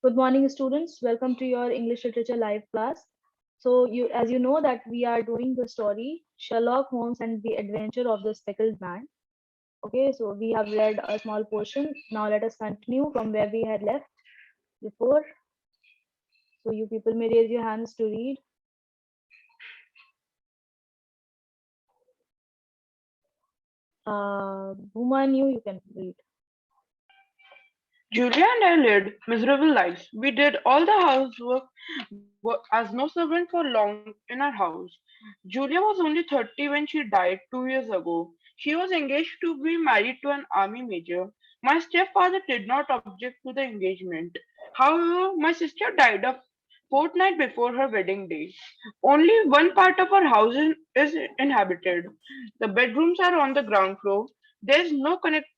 Good morning, students. Welcome to your English Literature Live class. So, as you know, that we are doing the story Sherlock Holmes and the Adventure of the Speckled Man. Okay, so we have read a small portion. Now let us continue from where we had left before. So, you people may raise your hands to read. Bhuman, you can read. Julia and I led miserable lives. We did all the housework as no servant for long in our house. Julia was only 30 when she died 2 years ago. She was engaged to be married to an army major. My stepfather did not object to the engagement. However, my sister died a fortnight before her wedding day. Only one part of our house is inhabited. The bedrooms are on the ground floor. There is no connecting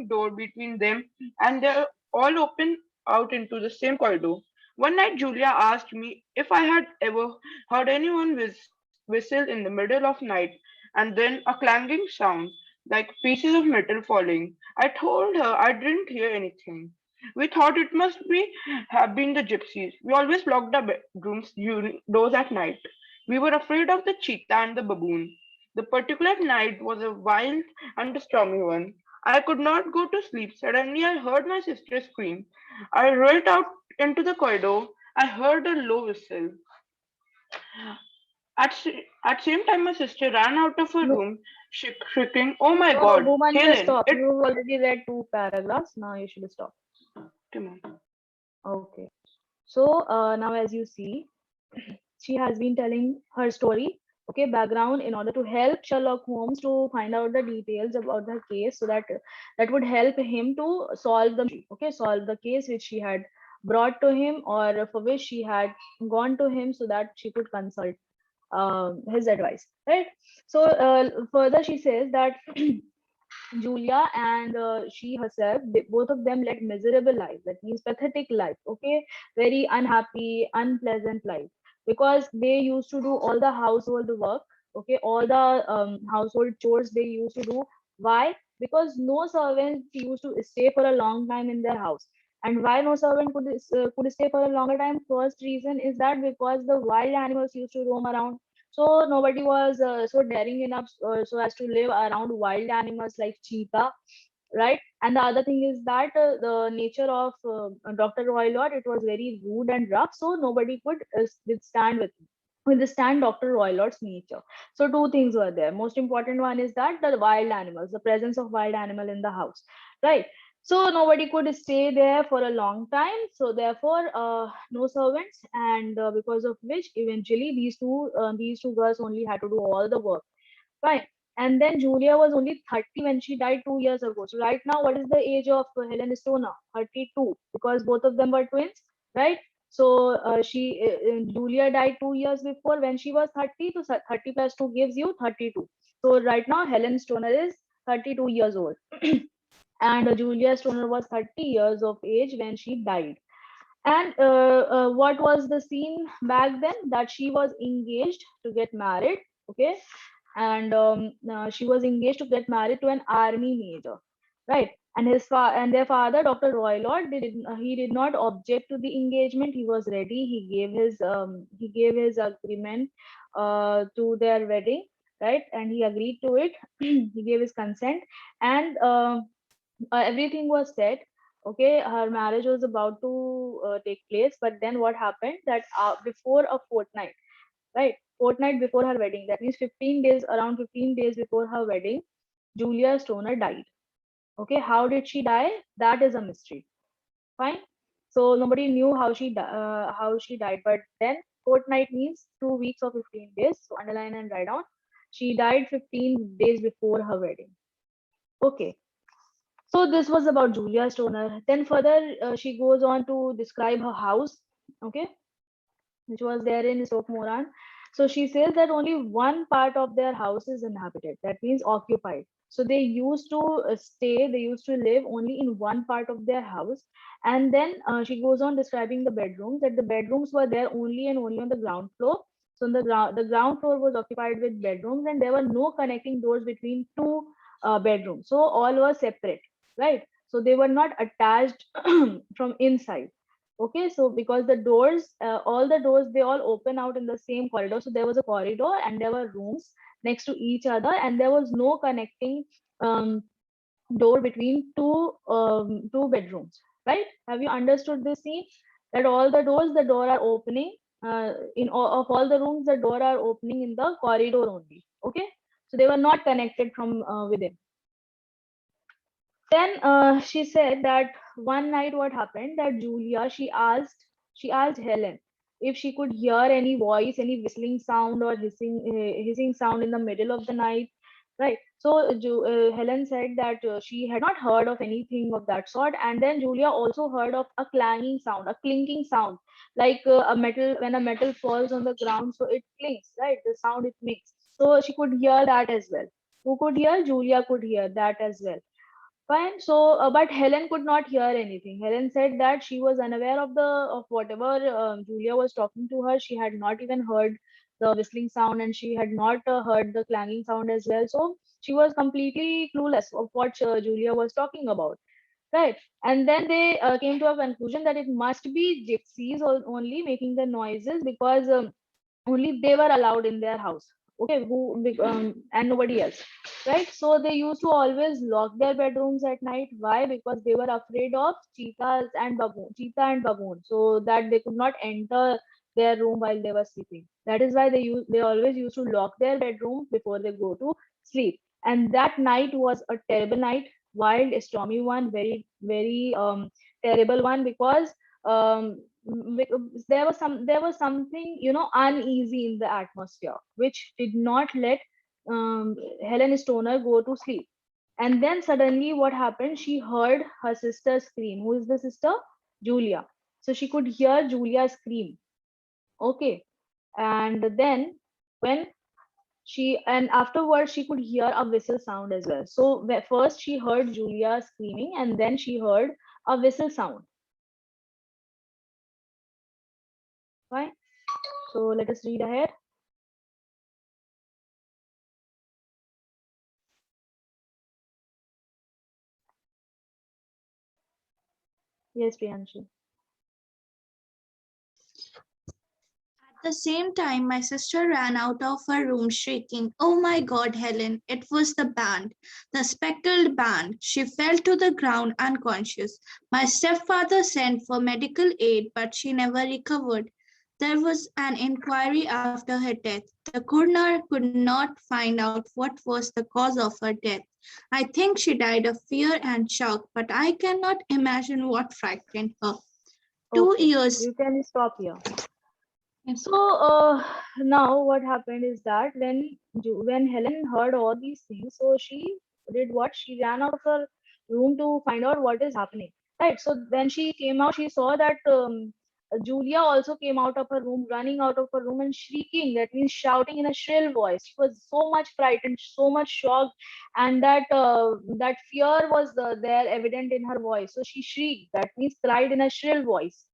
door between them, and they're all open out into the same corridor. One night, Julia asked me if I had ever heard anyone whistle in the middle of night, and then a clanging sound like pieces of metal falling. I told her I didn't hear anything. We thought it must be have been the gypsies. We always locked our bedrooms doors at night. We were afraid of the cheetah and the baboon. The particular night was a wild and stormy one. I could not go to sleep. Suddenly, I heard my sister scream. I rushed out into the corridor. I heard a low whistle. At same time, my sister ran out of her No, room, shrieking, "Oh my no, God, Bhuman, just Helen! stop. You've already read two paragraphs. Now you should stop. It." Okay. So, now as you see, she has been telling her story, okay, background in order to help Sherlock Holmes to find out the details about the case, so that that would help him to solve the okay, solve the case which she had brought to him, or for which she had gone to him so that she could consult his advice, right? So further she says that Julia and she herself, both of them led miserable lives. That means pathetic life. Okay, very unhappy, unpleasant life, because they used to do all the household work. Okay, all the household chores they used to do. Why? Because no servant used to stay for a long time in their house. And why no servant could stay for a longer time? First reason is that because the wild animals used to roam around, so nobody was so daring enough so as to live around wild animals like cheetah, right? And the other thing is that the nature of Dr. Roylott, it was very rude and rough, so nobody could withstand Dr. Roylott's nature. So two things were there. Most important one is that the wild animals, the presence of wild animal in the house, right? So nobody could stay there for a long time. So therefore, no servants, and because of which, eventually these two girls only had to do all the work, right? And then Julia was only 30 when she died 2 years ago. So right now, what is the age of Helen Stoner? 32, because both of them were twins, right? So Julia died 2 years before when she was 30. So 30 plus 2 gives you 32. So right now, Helen Stoner is 32 years old. And Julia Stoner was 30 years of age when she died. And what was the scene back then? That she was engaged to get married, okay? And she was engaged to get married to an army major, right? And and their father, Dr. Roylott, he did not object to the engagement. He was ready. He gave his agreement to their wedding, right? And he agreed to it. He gave his consent, and everything was set. Okay, her marriage was about to take place, but then what happened that before a fortnight, right, fortnight before her wedding, that means 15 days, around 15 days before her wedding, Julia Stoner died. Okay, how did she die? That is a mystery. Fine. So nobody knew how she died, but then fortnight means 2 weeks or 15 days. So underline and write down. She died 15 days before her wedding. Okay. So this was about Julia Stoner. Then further, she goes on to describe her house, okay, which was there in Stoke Moran. So she says that only one part of their house is inhabited. That means occupied. So they used to they used to live only in one part of their house. And then she goes on describing the bedrooms, that the bedrooms were there only and only on the ground floor. So the ground floor was occupied with bedrooms, and there were no connecting doors between two bedrooms. So all were separate, right? So they were not attached from inside. Okay, so because the doors, all the doors, they all open out in the same corridor. So there was a corridor and there were rooms next to each other, and there was no connecting um, door between two bedrooms. Right? Have you understood this scene? That all the doors, the door are opening. In all, of all the rooms, the door are opening in the corridor only. Okay, so they were not connected from within. Then she said that one night what happened, that Julia, she asked Helen if she could hear any voice, any whistling sound or hissing sound in the middle of the night, right? So Helen said that she had not heard of anything of that sort, and then Julia also heard of a clanging sound, a clinking sound, like a metal, when a metal falls on the ground, so it clinks, right? The sound it makes. So she could hear that as well. Who could hear? Julia could hear that as well. Fine. So, but Helen could not hear anything. Helen said that she was unaware of whatever Julia was talking to her. She had not even heard the whistling sound, and she had not heard the clanging sound as well. So she was completely clueless of what Julia was talking about. Right. And then they came to a conclusion that it must be gypsies only making the noises, because only they were allowed in their house. Okay, and nobody else, right? So they used to always lock their bedrooms at night. Why? Because they were afraid of cheetah and baboon, so that they could not enter their room while they were sleeping. That is why they always used to lock their bedroom before they go to sleep. And that night was a terrible night, wild, stormy one, very very terrible one, because um, there was something, uneasy in the atmosphere, which did not let Helen Stoner go to sleep. And then suddenly what happened, she heard her sister scream. Who is the sister? Julia. So she could hear Julia scream. Okay. And then when and afterwards she could hear a whistle sound as well. So first she heard Julia screaming, and then she heard a whistle sound. Fine. So let us read ahead. Yes, Priyanshu. At the same time, my sister ran out of her room shrieking, "Oh my God, Helen, it was the band, the speckled band." She fell to the ground unconscious. My stepfather sent for medical aid, but she never recovered. There was an inquiry after her death. The coroner could not find out what was the cause of her death. I think she died of fear and shock, but I cannot imagine what frightened her. Two Okay, years. you can stop here. Yes. So now what happened is that when Helen heard all these things, so she did what? She ran out of her room to find out what is happening. Right. So when she came out, she saw that Julia also came out of her room, running out of her room and shrieking. That means shouting in a shrill voice. She was so much frightened, so much shocked, and that fear was there evident in her voice. So she shrieked. That means cried in a shrill voice.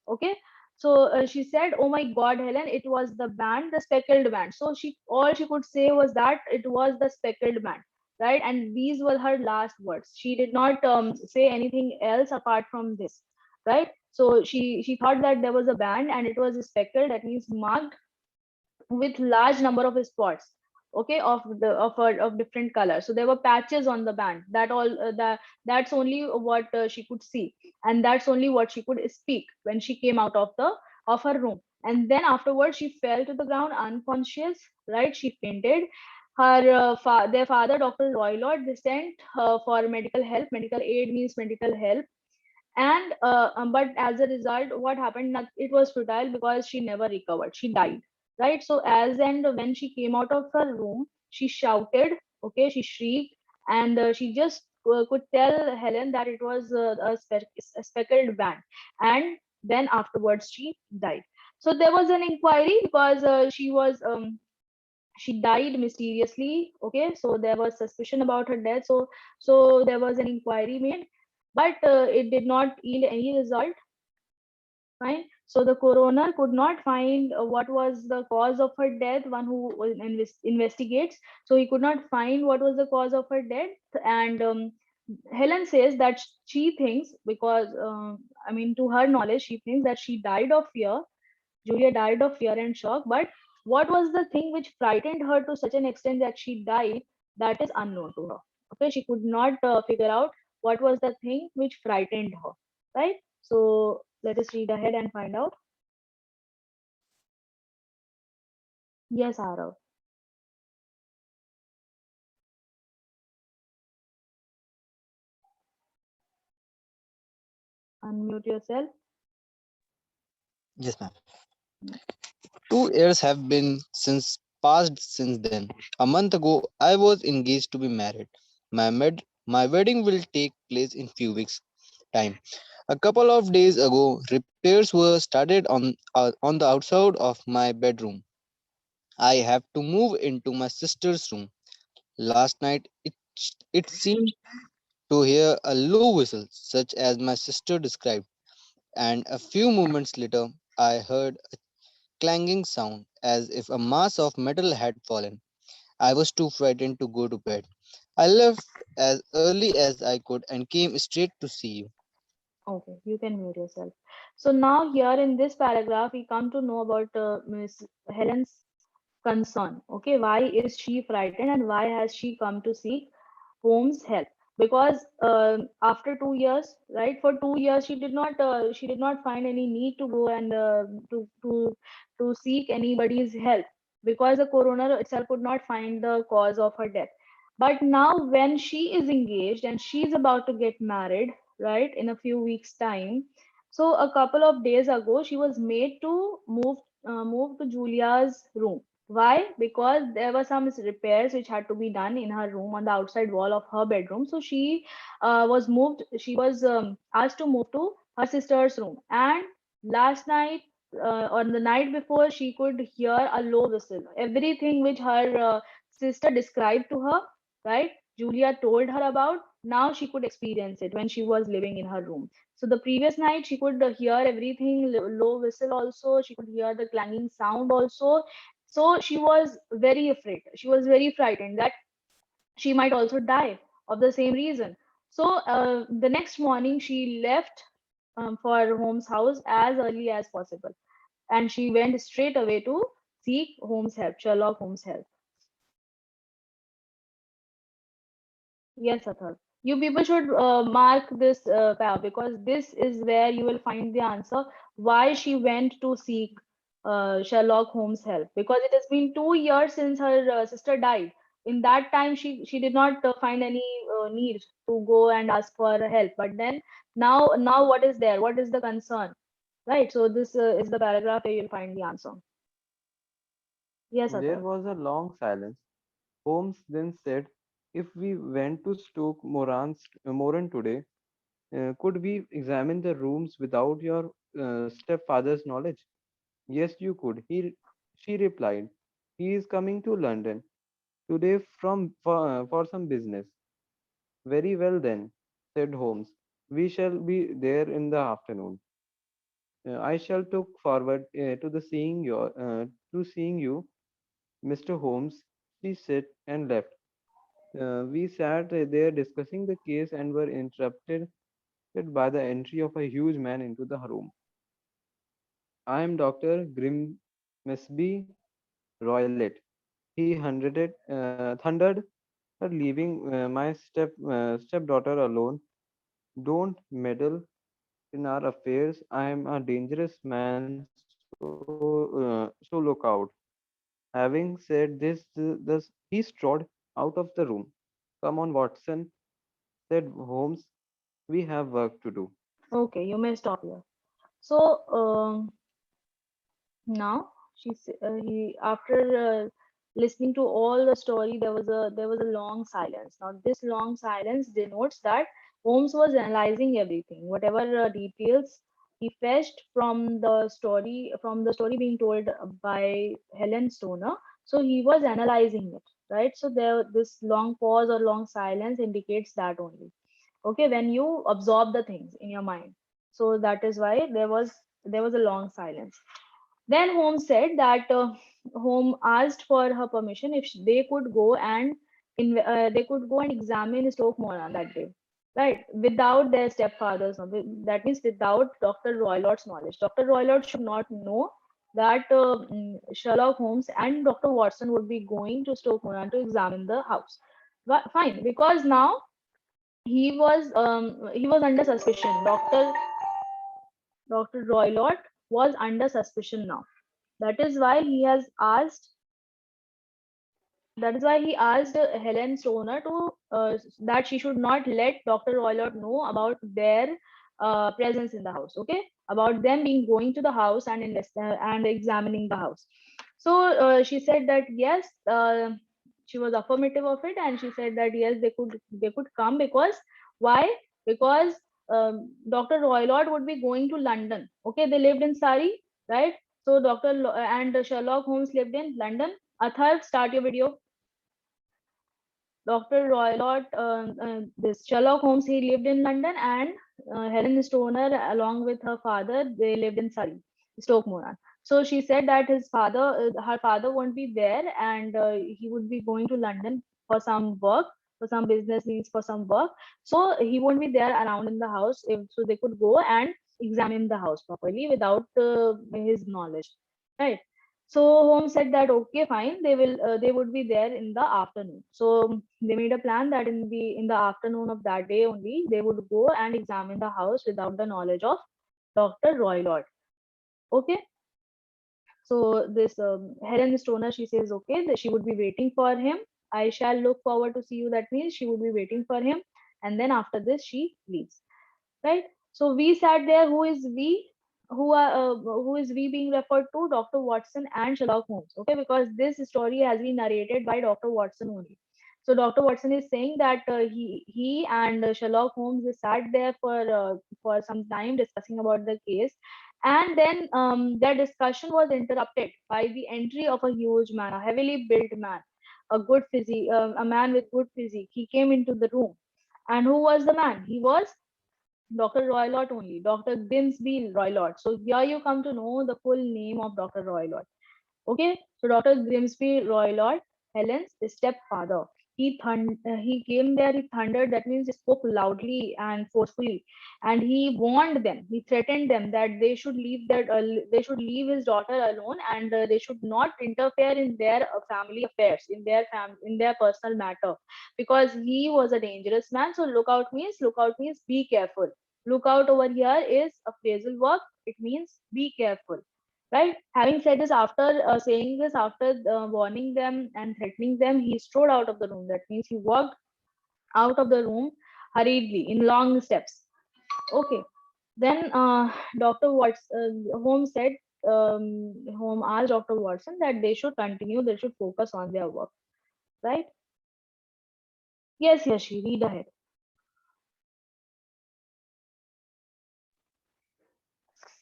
Okay. So she said, "Oh my God, Helen, it was the band, the speckled band." So all she could say was that it was the speckled band, right? And these were her last words. She did not say anything else apart from this, right? So she thought that there was a band and it was speckled. That means marked with large number of spots, okay, of different colors. So there were patches on the band. That's only what she could see, and that's only what she could speak when she came out of her room. And then afterwards she fell to the ground unconscious, right? She fainted. Their father, Dr. Roylott, they sent for medical help. Medical aid means medical help. And but as a result, what happened, it was futile, because she never recovered. She died, right? So as and when she came out of her room, she shouted, okay, she shrieked, and she just could tell Helen that it was a speckled band. And then afterwards she died. So there was an inquiry, because she died mysteriously. Okay, so there was suspicion about her death. So there was an inquiry made, but it did not yield any result. Fine. So the coroner could not find what was the cause of her death. One who investigates, so he could not find what was the cause of her death. And Helen says that she thinks, because I mean, to her knowledge, she thinks that she died of fear. Julia died of fear and shock. But what was the thing which frightened her to such an extent that she died? That is unknown to her. Okay, she could not figure out what was the thing which frightened her. Right. So let us read ahead and find out. Yes, Arav. Unmute yourself. Yes, ma'am. 2 years have been since passed since then. A month ago, I was engaged to be married. My wedding will take place in few weeks' time. A couple of days ago, repairs were started on the outside of my bedroom. I have to move into my sister's room. Last night, it seemed to hear a low whistle, such as my sister described, and a few moments later, I heard clanging sound as if a mass of metal had fallen. I was too frightened to go to bed. I left as early as I could and came straight to see you. Okay, you can mute yourself. So now here in this paragraph, we come to know about Miss Helen's concern. Okay, why is she frightened and why has she come to seek Holmes' help? Because after 2 years, right? For 2 years, she did not find any need to go and to seek anybody's help, because the coroner itself could not find the cause of her death. But now, when she is engaged and she's about to get married, right, in a few weeks' time, so a couple of days ago, she was made to move to Julia's room. Why? Because there were some repairs which had to be done in her room on the outside wall of her bedroom. So she was moved. She was asked to move to her sister's room. And last night, on the night before, she could hear a low whistle. Everything which her sister described to her, right? Julia told her about. Now she could experience it when she was living in her room. So the previous night she could hear everything, low whistle also. She could hear the clanging sound also. So she was very afraid. She was very frightened that she might also die of the same reason. So the next morning she left for Holmes' house as early as possible, and she went straight away to seek Holmes' help, Sherlock Holmes' help. Yes, Athar. You people should mark this tab, because this is where you will find the answer why she went to seek Sherlock Holmes' help. Because it has been 2 years since her sister died. In that time, she did not find any need to go and ask for help. But then now what is there? What is the concern? Right. So this is the paragraph where you'll find the answer. Yes, There Athar. was a long silence. Holmes then said, if we went to Stoke Moran today, could we examine the rooms without your stepfather's knowledge? Yes, you could. She replied. He is coming to London today for some business. Very well then, said Holmes. We shall be there in the afternoon. I shall look forward to seeing you, Mr. Holmes. She said and left. We sat there discussing the case and were interrupted by the entry of a huge man into the room. I am Dr. Grimsby Roylett. He thundered, leaving my stepdaughter alone. Don't meddle in our affairs. I am a dangerous man, so look out. Having said this, he strode out of the room. Come on, Watson, said Holmes. We have work to do. Okay, you may stop here. So now he, after listening to all the story, there was a long silence. Now this long silence denotes that Holmes was analyzing everything, whatever details he fetched from the story being told by Helen Stoner. So he was analyzing it, right? So there, this long pause or long silence indicates that only. Okay, when you absorb the things in your mind. So that is why there was a long silence. Then Holmes said that Holmes asked for her permission if they could go and examine Stoke Moran that day. right? Without their stepfather's knowledge. That means without Dr. Roylott's knowledge. Dr. Roylott should not know that Sherlock Holmes and Dr. Watson would be going to Stoke Moran to examine the house. But fine, because now he was under suspicion. Dr. Roylott was under suspicion now. That is why he has asked that is why he asked Helen Stoner to that she should not let Dr. Roylott know about their presence in the house. Okay, about them being going to the house and and examining the house. So she said that yes, she was affirmative of it, and she said that yes, they could come because why? Because Dr. Roylott would be going to London. Okay, they lived in Surrey, right? So and Sherlock Holmes lived in London. Atharv, start your video. Dr. Roylott, this Sherlock Holmes, he lived in London, and Helen Stoner, along with her father, they lived in Surrey, Stoke Moran. So she said that her father won't be there, and he would be going to London for some work, for some business needs, for some work. So he won't be there around in the house, so they could go and examine the house properly without his knowledge, right? So Holmes said that okay, fine, they would be there in the afternoon. So they made a plan that in the afternoon of that day only they would go and examine the house without the knowledge of Dr. Roylott. Okay. So this Helen Stoner, she says okay, that she would be waiting for him. I shall look forward to see you. That means she would be waiting for him, and then after this she leaves, right? So we sat there. Who is we? Who is we being referred to? Dr. Watson and Sherlock Holmes. Okay, because this story has been narrated by Dr. Watson only. So Dr. Watson is saying that he and Sherlock Holmes sat there for some time discussing about the case, and then their discussion was interrupted by the entry of a huge man, a heavily built man, a good physique, a man with good physique. He came into the room, and who was the man? He was Dr. Roylott only, Dr. Grimsby Roylott. So here you come to know the full name of Dr. Roylott. Okay, so Dr. Grimsby Roylott, Helen's stepfather. He came there. He thundered. That means he spoke loudly and forcefully, and he warned them. He threatened them that they should leave his daughter alone, and they should not interfere in their family affairs, in their personal matter, because he was a dangerous man. So look out means be careful. Look out over here is a phrasal verb. It means be careful, right? Having said this, after saying this, after warning them and threatening them, he strode out of the room. That means he walked out of the room hurriedly in long steps. Okay. Then Dr. Holmes said, Holmes asked Dr. Watson that they should continue, they should focus on their work, right? Yes, Yashi, read ahead.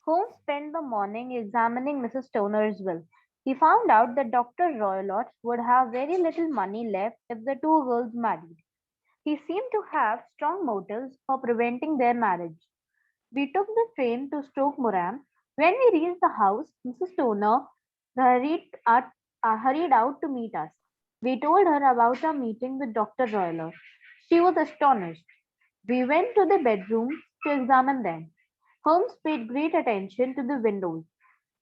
Holmes spent the morning examining Mrs. Stoner's will. He found out that Dr. Roylott would have very little money left if the two girls married. He seemed to have strong motives for preventing their marriage. We took the train to Stoke Moran. When we reached the house, Mrs. Stoner hurried out to meet us. We told her about our meeting with Dr. Roylott. She was astonished. We went to the bedrooms to examine them. Holmes paid great attention to the windows.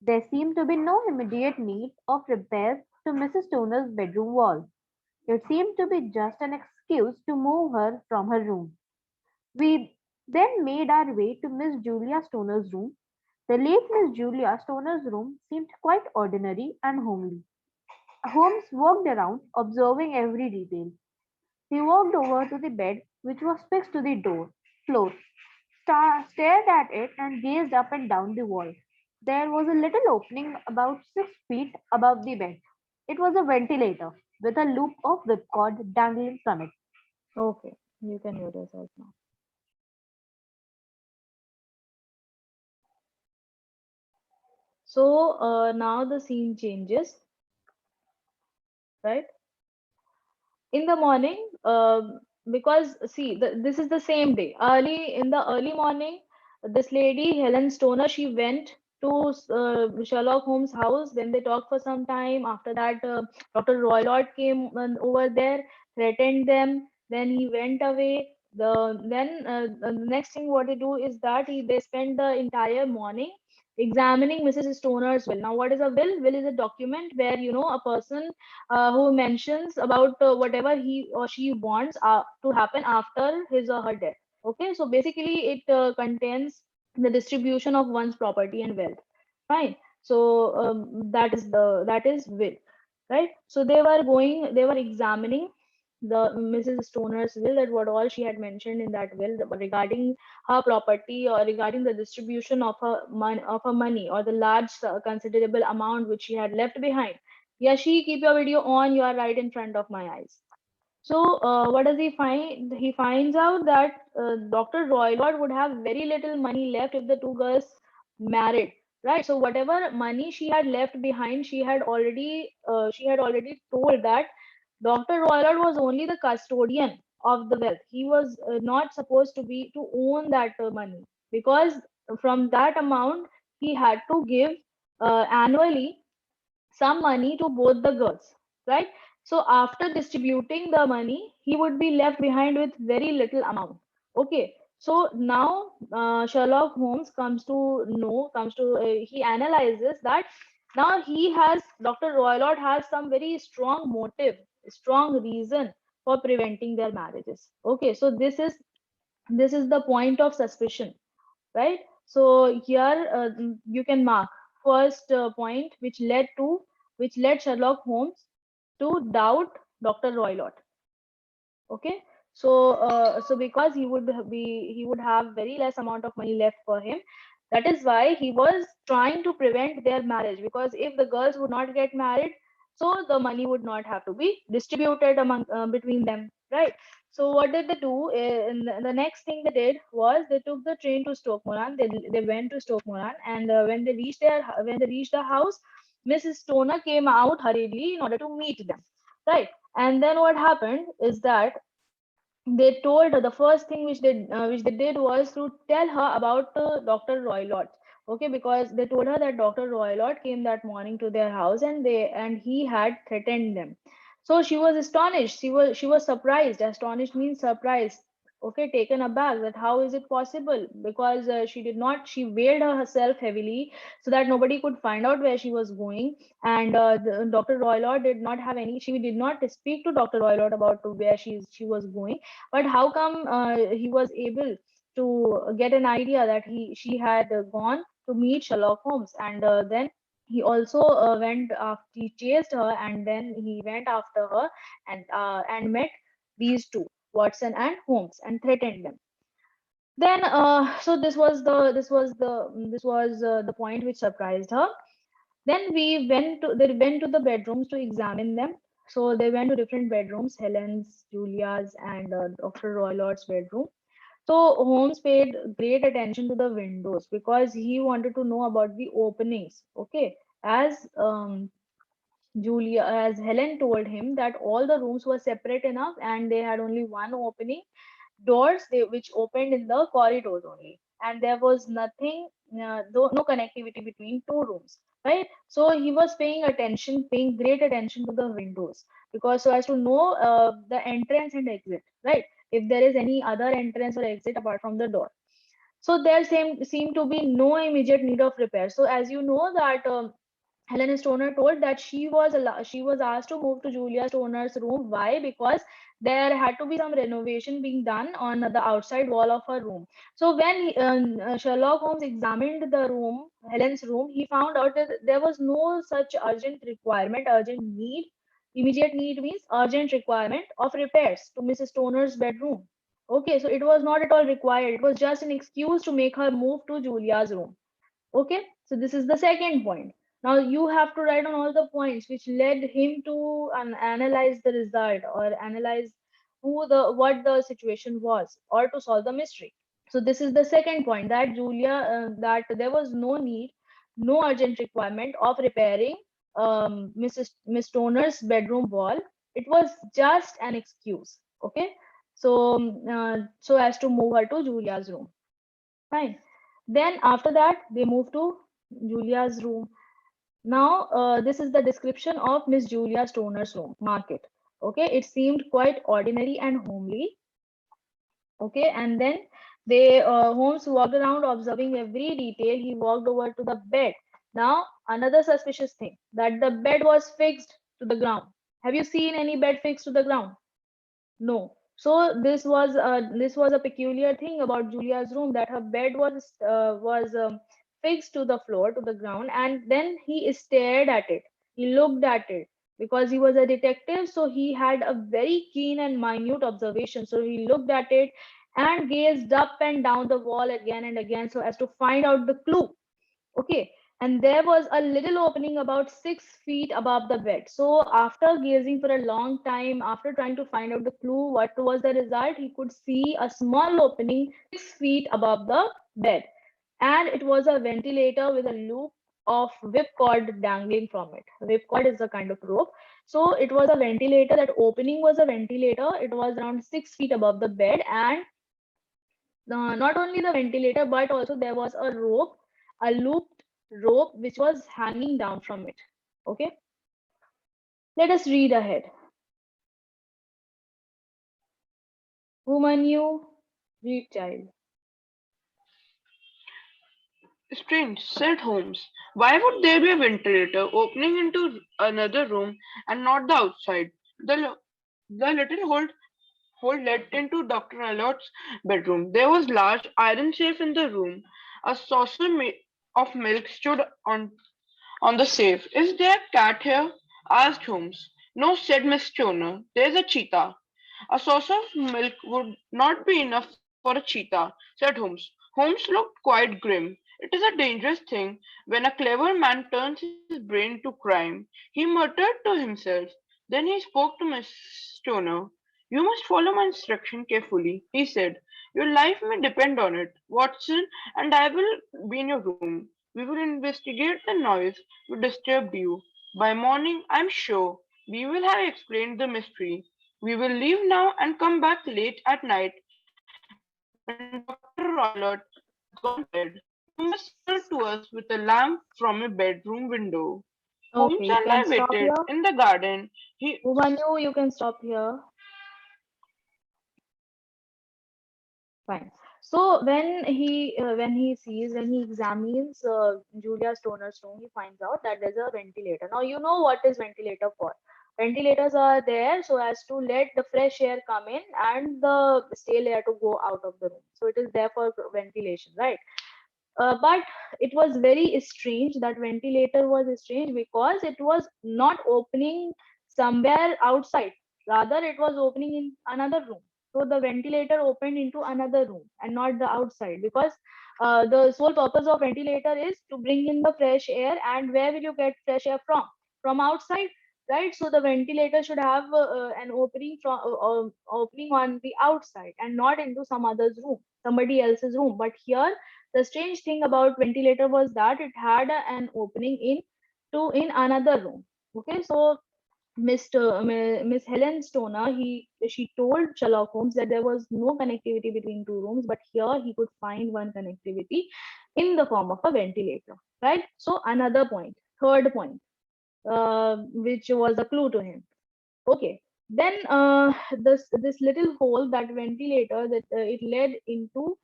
There seemed to be no immediate need of repairs to Mrs. Stoner's bedroom wall. It seemed to be just an excuse to move her from her room. We then made our way to Miss Julia Stoner's room. The late Miss Julia Stoner's room seemed quite ordinary and homely. Holmes walked around, observing every detail. He walked over to the bed, which was fixed to the floor, stared at it, and gazed up and down the wall. There was a little opening about 6 feet above the bed. It was a ventilator with a loop of whipcord dangling from it. Okay, you can hear yourself now. So now the scene changes, right? In the morning, because see, this is the same day. Early in the early morning, this lady Helen Stoner, she went to Sherlock Holmes' house. Then they talked for some time. After that, Dr. Roylott came over there, threatened them. Then he went away. The next thing what they do is that they spend the entire morning examining Mrs. Stoner's will. Now, what is a will? Will is a document where a person who mentions about whatever he or she wants to happen after his or her death. Okay, so basically it contains the distribution of one's property and wealth. Fine. So that is will, right? So they were examining the Mrs. Stoner's will, that what all she had mentioned in that will regarding her property or regarding the distribution of her money or the large considerable amount which she had left behind. Yashi, keep your video on. You are right in front of my eyes. So what does he find? He finds out that Dr. Roylott would have very little money left if the two girls married, right? So whatever money she had left behind, she had already told that Dr. Roylott was only the custodian of the wealth. He was not supposed to own that money, because from that amount he had to give annually some money to both the girls, right? So after distributing the money, he would be left behind with very little amount. Okay. So now Sherlock Holmes he analyzes that now Dr. Roylott has some very strong motive, strong reason for preventing their marriages. Okay. So this is the point of suspicion, right? So here you can mark first point which led Sherlock Holmes to doubt Dr. Roylott. Okay, so because he would have very less amount of money left for him, that is why he was trying to prevent their marriage, because if the girls would not get married, so the money would not have to be distributed among between them, right? So what did they do? And the next thing they did was they took the train to Stoke Moran. They went to Stoke Moran, and when they reached the house, Mrs. Stoner came out hurriedly in order to meet them, right? And then what happened is that they told her, the first thing which they did was to tell her about Dr. Roylott. Okay, because they told her that Dr. Roylott came that morning to their house, and he had threatened them. So she was astonished. She was surprised. Astonished means surprised. Okay, taken aback that how is it possible? Because she veiled herself heavily so that nobody could find out where she was going. And Dr. Roylott did not have any. She did not speak to Dr. Roylott about to where she was going. But how come he was able to get an idea that she had gone to meet Sherlock Holmes, and then he also he chased her, and then he went after her and met these two, Watson and Holmes, and threatened them. Then so this was the point which surprised her. Then they went to the bedrooms to examine them. So they went to different bedrooms, Helen's, Julia's, and Dr. Roylott's bedroom. So Holmes paid great attention to the windows because he wanted to know about the openings. Okay, as Helen told him that all the rooms were separate enough and they had only one opening, which opened in the corridors only, and there was no connectivity between two rooms, right? So he was paying great attention to the windows, because so as to know the entrance and exit, right? If there is any other entrance or exit apart from the door. So there seemed to be no immediate need of repair. So as you know that Helen Stoner told that she was asked to move to Julia Stoner's room. Why? Because there had to be some renovation being done on the outside wall of her room. So when Sherlock Holmes examined the room, Helen's room, he found out that there was no such urgent need. Immediate need means urgent requirement of repairs to Mrs. Stoner's bedroom. Okay, so it was not at all required. It was just an excuse to make her move to Julia's room. Okay, so this is the second point. Now you have to write on all the points which led him to analyze the result, or analyze what the situation was, or to solve the mystery. So this is the second point, that that there was no urgent requirement of repairing Miss Stoner's bedroom wall. It was just an excuse. Okay, so so as to move her to Julia's room. Fine. Then after that, they moved to Julia's room. Now, this is the description of Miss Julia Stoner's room. Mark it. Okay, it seemed quite ordinary and homely. Okay, and then they Holmes walked around observing every detail. He walked over to the bed. Now, another suspicious thing, that the bed was fixed to the ground. Have you seen any bed fixed to the ground? No. So this was a peculiar thing about Julia's room, that her bed was fixed to the floor, to the ground, and then he stared at it. He looked at it because he was a detective, so he had a very keen and minute observation. So he looked at it and gazed up and down the wall again and again, so as to find out the clue. Okay, and there was a little opening about 6 feet above the bed. So after gazing for a long time, after trying to find out the clue, what was the result? He could see a small opening 6 feet above the bed, and it was a ventilator with a loop of whipcord dangling from it. Whipcord is a kind of rope. So it was a ventilator. That opening was a ventilator. It was around 6 feet above the bed, and not only the ventilator, but also there was a rope, a looped rope, which was hanging down from it. Okay, let us read ahead. Woman, you read, child. Strange, said Holmes. Why would there be a ventilator opening into another room and not the outside? The little hole led into Dr. Allott's bedroom. There was large iron safe in the room. A saucer of milk stood on the safe. Is there a cat here? Asked Holmes. No, said Miss Stoner. There's a cheetah. A saucer of milk would not be enough for a cheetah, said Holmes. Holmes looked quite grim. It is a dangerous thing when a clever man turns his brain to crime. He muttered to himself. Then he spoke to Miss Stoner. You must follow my instruction carefully, he said. Your life may depend on it. Watson and I will be in your room. We will investigate the noise which disturbed you. By morning, I am sure, we will have explained the mystery. We will leave now and come back late at night when Dr. Roylott has gone to bed. You must signal to us with a lamp from a bedroom window. Holmes and Okay, I you can waited stop in here. the garden. He Woman, you can stop here. Fine. So when he examines Julia Stoner's room, he finds out that there's a ventilator. Now you know what is ventilator for. Ventilators are there so as to let the fresh air come in and the stale air to go out of the room. So it is there for ventilation, right? But it was very strange. That ventilator was strange because it was not opening somewhere outside. Rather, it was opening in another room. So the ventilator opened into another room and not the outside, because the sole purpose of ventilator is to bring in the fresh air. And where will you get fresh air from? From outside, right? So the ventilator should have an opening from opening on the outside and not into some other's room, somebody else's room. But here the strange thing about ventilator was that it had an opening in another room. Okay, so Miss Helen Stoner, she told Sherlock Holmes that there was no connectivity between two rooms, but here he could find one connectivity in the form of a ventilator. Right. So another point, third point, which was a clue to him. Okay. Then this little hole, that ventilator, that it led into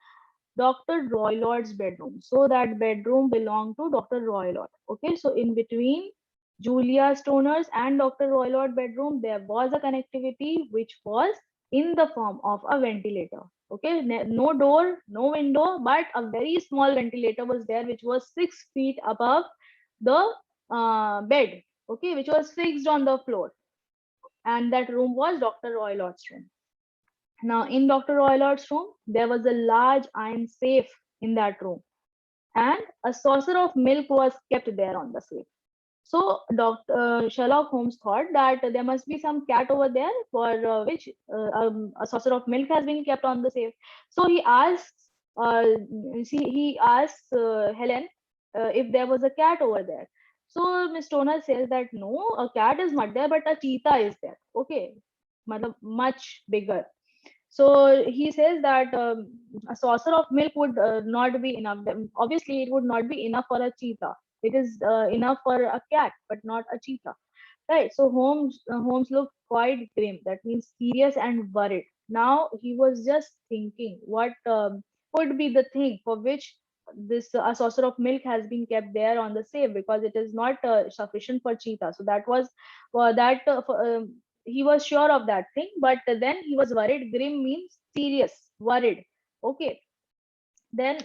Dr. Roylott's bedroom. So that bedroom belonged to Dr. Roylott. Okay, so in between Julia Stoner's and Dr. Roylott bedroom, there was a connectivity which was in the form of a ventilator. Okay, no door, no window, but a very small ventilator was there, which was 6 feet above the bed. Okay, which was fixed on the floor, and that room was Dr. Roylott's room. Now, in Dr. Roylott's room, there was a large iron safe in that room, and a saucer of milk was kept there on the safe. So, Sherlock Holmes thought that there must be some cat over there for which a saucer of milk has been kept on the safe. So uh, he asks Helen if there was a cat over there. So Miss Stoner says that no, a cat is not there, but a cheetah is there. Okay, much bigger. So he says that a saucer of milk would not be enough. Obviously, it would not be enough for a cheetah. It is enough for a cat, but not a cheetah. Right. So Holmes looked quite grim. That means serious and worried. Now he was just thinking what could be the thing for which this a saucer of milk has been kept there on the safe, because it is not sufficient for cheetah. So that was that he was sure of that thing, but then he was worried. Grim means serious, worried. Okay, then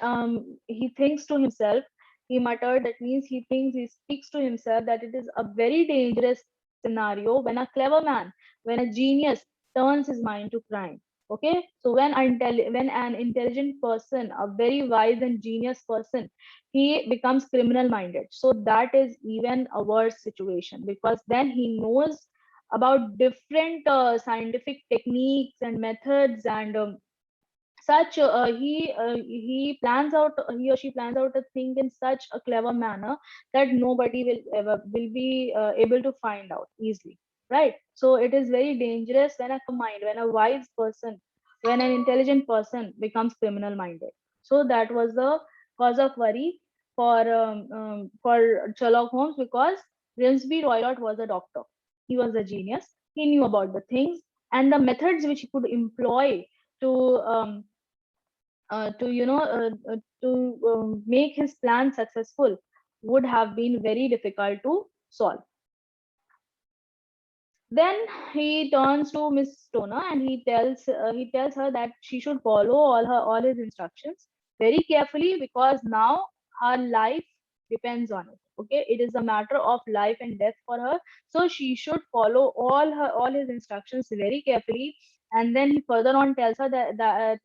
he thinks to himself, he muttered, that means he thinks, he speaks to himself, that it is a very dangerous scenario when a clever man, when a genius turns his mind to crime. Okay, so when an intelligent person, a very wise and genius person, he becomes criminal minded. So that is even a worse situation, because then he knows about different scientific techniques and methods, and such he plans out, he or she plans out a thing in such a clever manner that nobody will be able to find out easily, right? So it is very dangerous when a mind, when a wise person, when an intelligent person becomes criminal minded. So that was the cause of worry for Sherlock Holmes, because Grimsby Roylott was a doctor, he was a genius, he knew about the things and the methods which he could employ to to make his plan successful would have been very difficult to solve. Then he turns to Miss Stoner and he tells her that she should follow all his instructions very carefully, because now her life depends on it. Okay, it is a matter of life and death for her, so she should follow all his instructions very carefully. And then he further on tells her that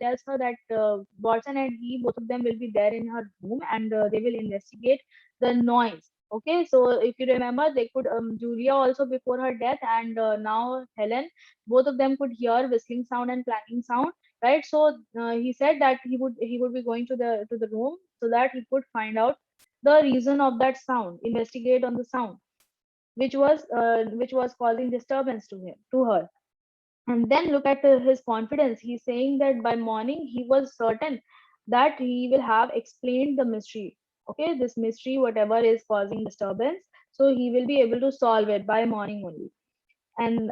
Watson and he, both of them, will be there in her room, and they will investigate the noise. Okay, so if you remember, they could Julia also before her death, and now Helen, both of them could hear whistling sound and clanging sound, right? So he said that he would be going to the room so that he could find out the reason of that sound, investigate on the sound, which was causing disturbance to her. And then look at his confidence. He's saying that by morning he was certain that he will have explained the mystery. Okay, this mystery, whatever is causing disturbance, so he will be able to solve it by morning only. And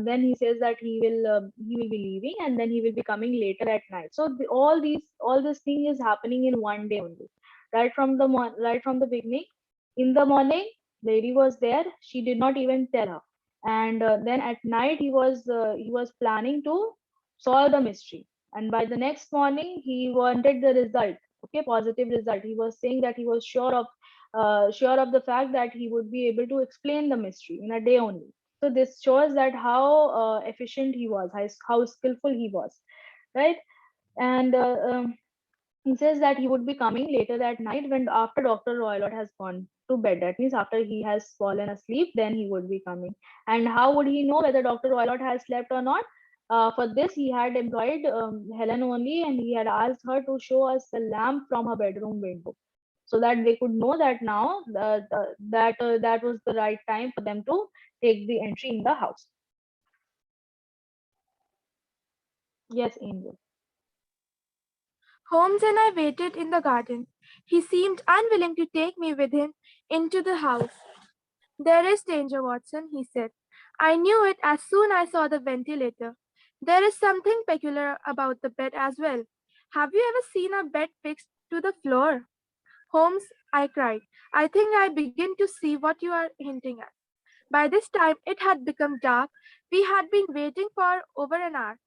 then he says that he will be leaving, and then he will be coming later at night. So all this thing is happening in one day only, right from the beginning. In the morning, lady was there, she did not even tell her. And then at night he was planning to solve the mystery, and by the next morning he wanted the result. Okay, positive result. He was saying that he was sure of the fact that he would be able to explain the mystery in a day only. So this shows that how efficient he was, how skillful he was, right? And he says that he would be coming later that night, when after Dr. Roylott has gone to bed. That means after he has fallen asleep, then he would be coming. And how would he know whether Dr. Roylott has slept or not? For this, he had employed Helen only, and he had asked her to show us the lamp from her bedroom window, so that they could know that now that was the right time for them to take the entry in the house. Yes, Angel. Holmes and I waited in the garden. He seemed unwilling to take me with him into the house. There is danger, Watson, he said. I knew it as soon as I saw the ventilator. There is something peculiar about the bed as well. Have you ever seen a bed fixed to the floor? Holmes, I cried, I think I begin to see what you are hinting at. By this time it had become dark. We had been waiting for over an hour.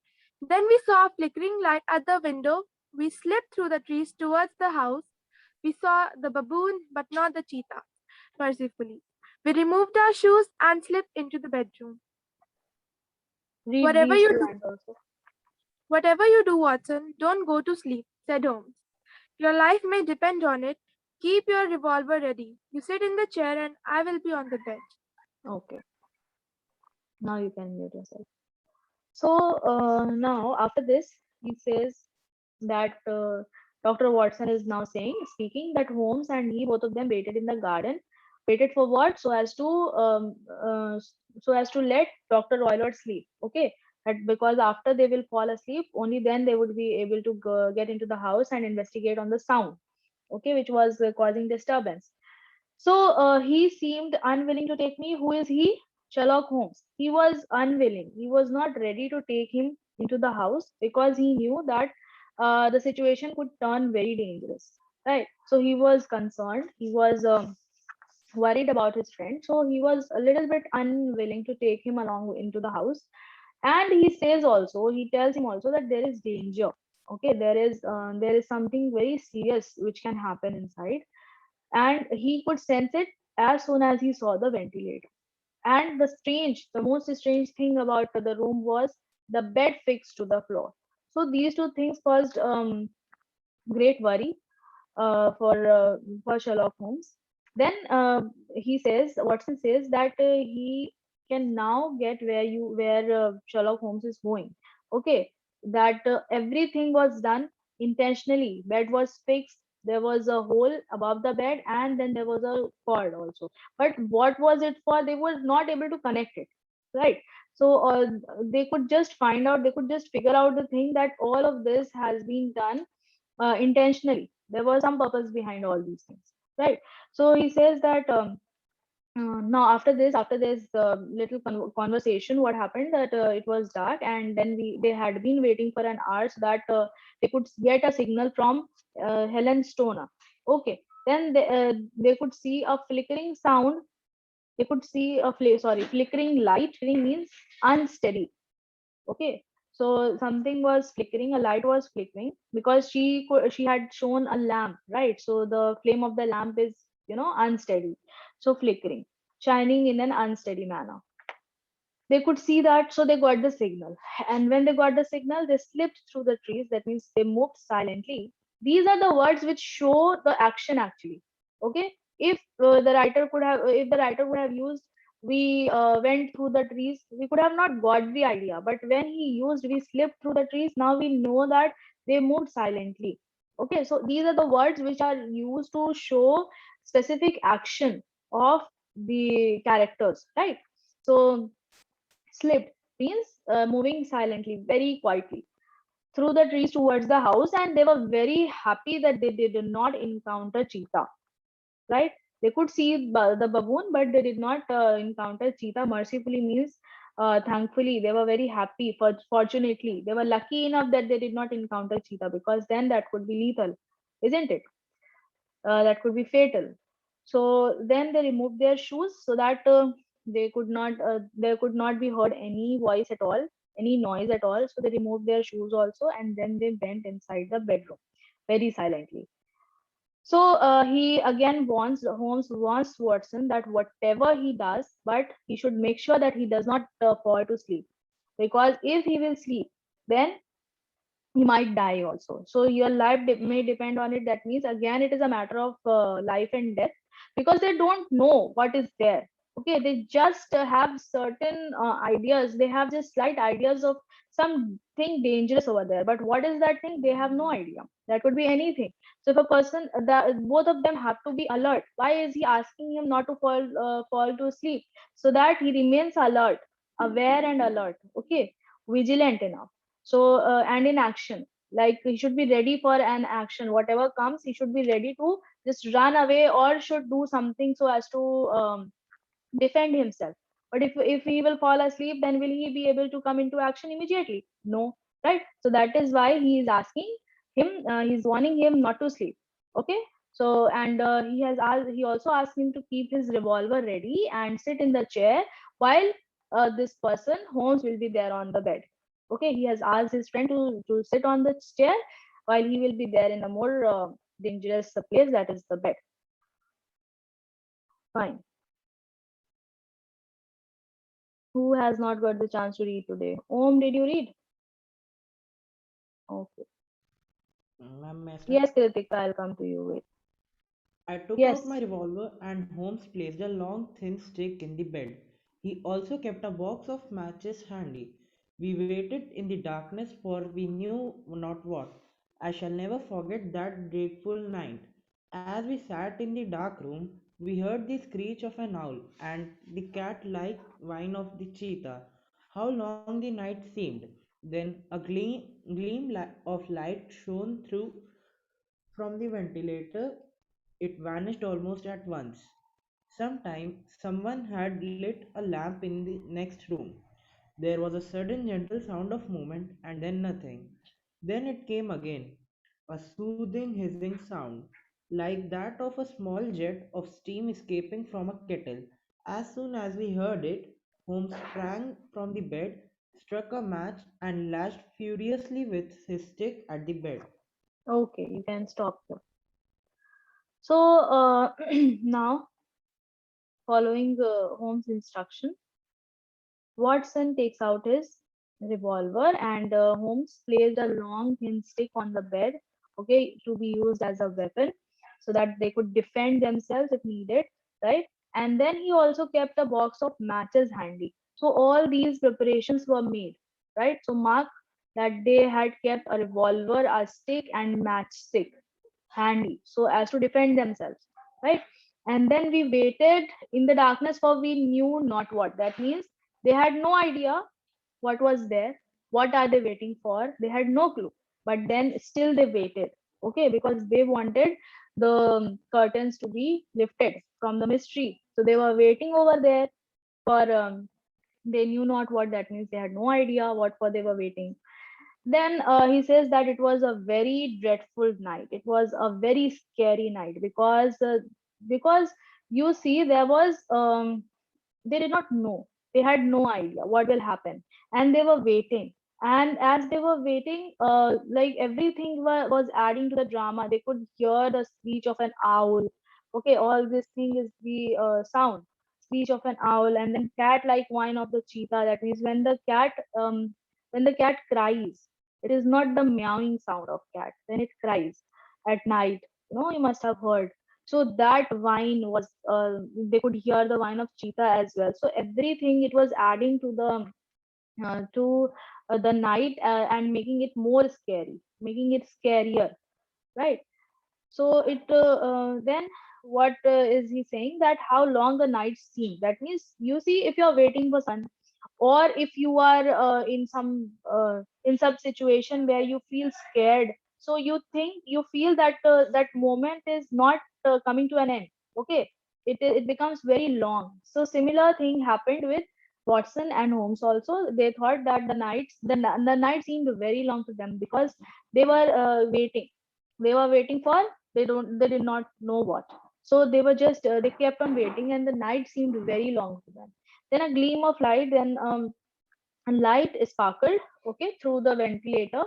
Then we saw a flickering light at the window. We slipped through the trees towards the house. We saw the baboon, but not the cheetah, mercifully. We removed our shoes and slipped into the bedroom. Read Whatever these you two do, lines also. whatever you do, Watson, don't go to sleep, said Holmes. Your life may depend on it. Keep your revolver ready. You sit in the chair and I will be on the bed. Okay, now you can mute yourself. So now after this, he says that Dr. Watson is now speaking, that Holmes and he, both of them, waited in the garden. Waited for what? So as to let Dr. Roylott sleep. Okay, that because after they will fall asleep, only then they would be able to get into the house and investigate on the sound. Okay, which was causing disturbance. So he seemed unwilling to take me. Who is he? Sherlock Holmes. He was unwilling. He was not ready to take him into the house because he knew that the situation could turn very dangerous, right? So he was concerned, he was worried about his friend, so he was a little bit unwilling to take him along into the house. And he tells him also that there is danger. Okay, there is something very serious which can happen inside, and he could sense it as soon as he saw the ventilator. And the most strange thing about the room was the bed fixed to the floor. So these two things caused great worry for Sherlock Holmes. Then Watson says that he can now get where Sherlock Holmes is going. Okay, that everything was done intentionally. Bed was fixed. There was a hole above the bed, and then there was a cord also. But what was it for? They were not able to connect it, right? So they could just find out. They could just figure out the thing that all of this has been done intentionally. There was some purpose behind all these things, right? So he says that now after this little conversation, what happened that it was dark, and then they had been waiting for an hour so that they could get a signal from Helen Stoner. Okay, then they could see a flickering sound. They could see flickering light. Flickering means unsteady. Okay, so something was flickering, a light was flickering because she had shown a lamp, right? So the flame of the lamp is, unsteady, so flickering, shining in an unsteady manner. They could see that, so they got the signal. And when they got the signal, they slipped through the trees. That means they moved silently. These are the words which show the action actually. Okay, if the writer would have used, we went through the trees, we could have not got the idea. But when he used, we slipped through the trees, now we know that they moved silently. Okay, so these are the words which are used to show specific action of the characters, right? So slipped means moving silently, very quietly through the trees towards the house, and they were very happy that they did not encounter cheetah, right? They could see the baboon, but they did not encounter cheetah. Mercifully means thankfully, they were very happy. Fortunately, they were lucky enough that they did not encounter cheetah, because then that could be lethal, isn't it? That could be fatal. So then they removed their shoes so that there could not be heard any voice at all, any noise at all. So they removed their shoes also, and then they went inside the bedroom very silently. So he again Holmes warns Watson that whatever he does, but he should make sure that he does not fall to sleep, because if he will sleep, then he might die also. So your life may depend on it. That means again it is a matter of life and death, because they don't know what is there. Okay, they just have certain ideas. They have just slight ideas of something dangerous over there, but what is that thing, they have no idea. That could be anything. So if a person, that both of them have to be alert. Why is he asking him not to fall to sleep? So that he remains alert, aware and alert. Okay, vigilant enough. So and in action, like he should be ready for an action. Whatever comes, he should be ready to just run away or should do something so as to defend himself. But if he will fall asleep, then will he be able to come into action immediately? No, right? So that is why he is asking him, he's warning him not to sleep. Okay, so and he also asked him to keep his revolver ready and sit in the chair while this person Holmes will be there on the bed. Okay, he has asked his friend to sit on the chair while he will be there in a more dangerous place, that is the bed. Fine. Who has not got the chance to read today? Om, did you read? Okay. Ma'am, may I start? Yes, Kritika, I'll come to you. Wait. I took out my Yes. revolver and Holmes placed a long thin stick in the bed. He also kept a box of matches handy. We waited in the darkness for we knew not what. I shall never forget that dreadful night. As we sat in the dark room, we heard the screech of an owl and the cat-like whine of the cheetah. How long the night seemed! Then a of light shone through from the ventilator. It vanished almost at once. Sometime someone had lit a lamp in the next room. There was a sudden gentle sound of movement and then nothing. Then it came again, a soothing hissing sound, like that of a small jet of steam escaping from a kettle. As soon as we heard it, Holmes sprang from the bed, struck a match, and lashed furiously with his stick at the bed. Okay, you can stop here. So now, following Holmes' instruction, Watson takes out his revolver and Holmes placed a long thin stick on the bed, okay, to be used as a weapon so that they could defend themselves if needed, right? And then he also kept a box of matches handy. So all these preparations were made, right? So mark that they had kept a revolver, a stick, and matchstick handy so as to defend themselves, right? And then we waited in the darkness for we knew not what. That means they had no idea what was there, what are they waiting for. They had no clue, but then still they waited, okay, because they wanted the curtains to be lifted from the mystery. So they were waiting over there for they knew not what. That means they had no idea what for they were waiting. Then he says that it was a very dreadful night. It was a very scary night because you see there was they did not know. They had no idea what will happen, and they were waiting. And as they were waiting, like everything was adding to the drama. They could hear the screech of an owl. Okay, all this thing is the sound, screech of an owl, and then cat-like whine of the cheetah. That means when the cat cries, it is not the meowing sound of cat. When it cries at night, you must have heard. So that whine was they could hear the whine of cheetah as well. So everything, it was adding to the night and making it more scary, making it scarier, right? So then what is he saying, that how long the nights seem. That means you see, if you're waiting for sun, or if you are in some situation where you feel scared, so you feel that that moment is not coming to an end, okay, it becomes very long. So similar thing happened with Watson and Holmes also. They thought that the night seemed very long to them because they were waiting for, they did not know what. So they were just they kept on waiting, and the night seemed very long to them. Then a gleam of light, then and light sparkled, okay, through the ventilator,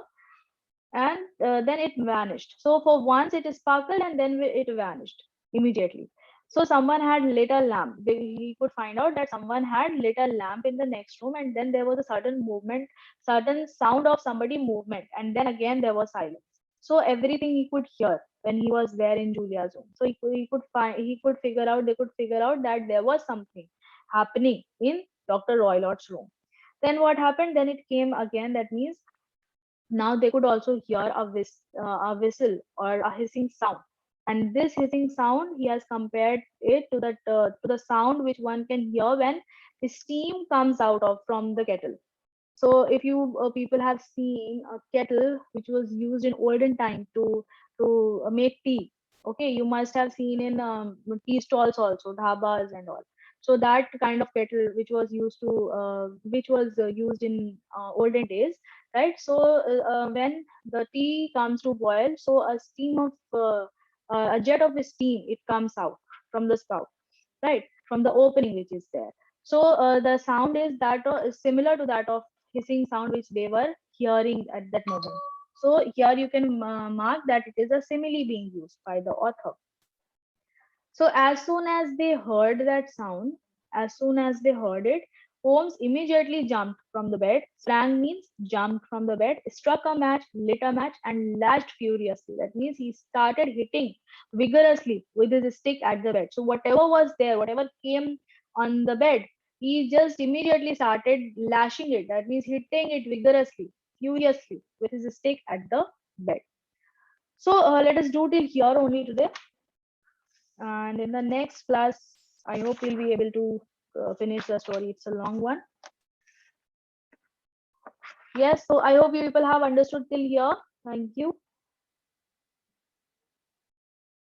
and then it vanished. So for once it sparkled, and then it vanished immediately. So someone had lit a lamp. He could find out that someone had lit a lamp in the next room, and then there was a sudden movement, sudden sound of somebody movement, and then again there was silence. So everything he could hear when he was there in Julia's room. So he could figure out, they could figure out that there was something happening in Dr. Roylott's room. Then what happened? Then it came again. That means now they could also hear a whistle or a hissing sound. And this hissing sound, he has compared it to the sound which one can hear when steam comes out of from the kettle. So if you people have seen a kettle which was used in olden time to make tea, okay, you must have seen in tea stalls also, dhabas and all. So that kind of kettle which was used in olden days, right? So when the tea comes to boil, so a jet of steam, it comes out from the spout, right, from the opening which is there. So the sound is similar to that of hissing sound which they were hearing at that moment. So here you can mark that it is a simile being used by the author. So as soon as they heard that sound, as soon as they heard it, Holmes immediately jumped from the bed. Sprang means jumped from the bed, struck a match, lit a match, and lashed furiously. That means he started hitting vigorously with his stick at the bed. So whatever was there, whatever came on the bed, he just immediately started lashing it. That means hitting it vigorously, furiously with his stick at the bed. So let us do till here only today. And in the next class, I hope we'll be able to finish the story. It's a long one. Yes, so I hope you people have understood till here. Thank you.